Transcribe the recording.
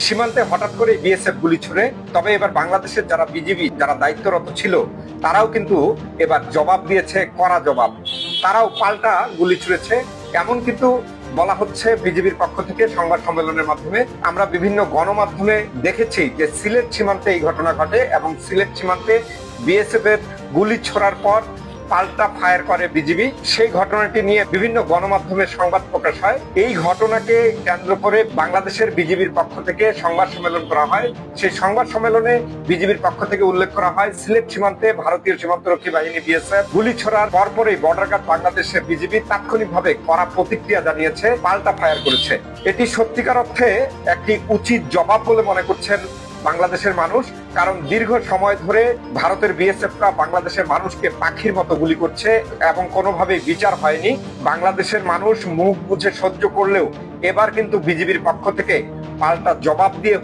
সীমান্তে হঠাৎ করে বিএসএফ গুলি ছুড়ে। তবে এবার বাংলাদেশের যারা বিজিবি যারা দায়িত্বরত ছিল তারাও কিন্তু এবার জবাব দিয়েছে, কড়া জবাব। তারাও পাল্টা গুলি ছুড়েছে, এমন কিন্তু বলা হচ্ছে বিজিবির পক্ষ থেকে সংবাদ সম্মেলনের মাধ্যমে। আমরা বিভিন্ন গণমাধ্যমে দেখেছি যে সিলেট সীমান্তে এই ঘটনা ঘটে এবং সিলেট সীমান্তে বিএসএফ এর গুলি ছোড়ার পর পাল্টা ফায়ার করে বিজিবি। সেই ঘটনাটি নিয়ে বিভিন্ন গণমাধ্যমে সংবাদ প্রকাশ হয়। এই ঘটনাকে কেন্দ্র করে বাংলাদেশের বিজিবির পক্ষ থেকে সংবাদ সম্মেলন করা হয়। সেই সংবাদ সম্মেলনে বিজিবির পক্ষ থেকে উল্লেখ করা হয়, সিলেট সীমান্তে ভারতীয় সীমান্তরক্ষী বাহিনী বিএসএফ গুলি ছোড়ার পরপরই বর্ডার গার্ড বাংলাদেশের বিজিবি তাৎক্ষণিকভাবে কড়া প্রতিক্রিয়া জানিয়েছে, পাল্টা ফায়ার করেছে। এটি সত্যিকার অর্থে একটি উচিত জবাব বলে মনে করছেন বাংলাদেশের মানুষ। কারণ দীর্ঘ সময় ধরে ভারতের বিএসএফরা বাংলাদেশের মানুষকে পাখির মতো গুলি করছে এবং কোনোভাবেই বিচার হয়নি। বাংলাদেশের মানুষ মুখ বুজে সহ্য করলেও এবার কিন্তু বিজিবির পক্ষ থেকে পাল্টা জবাব দিয়ে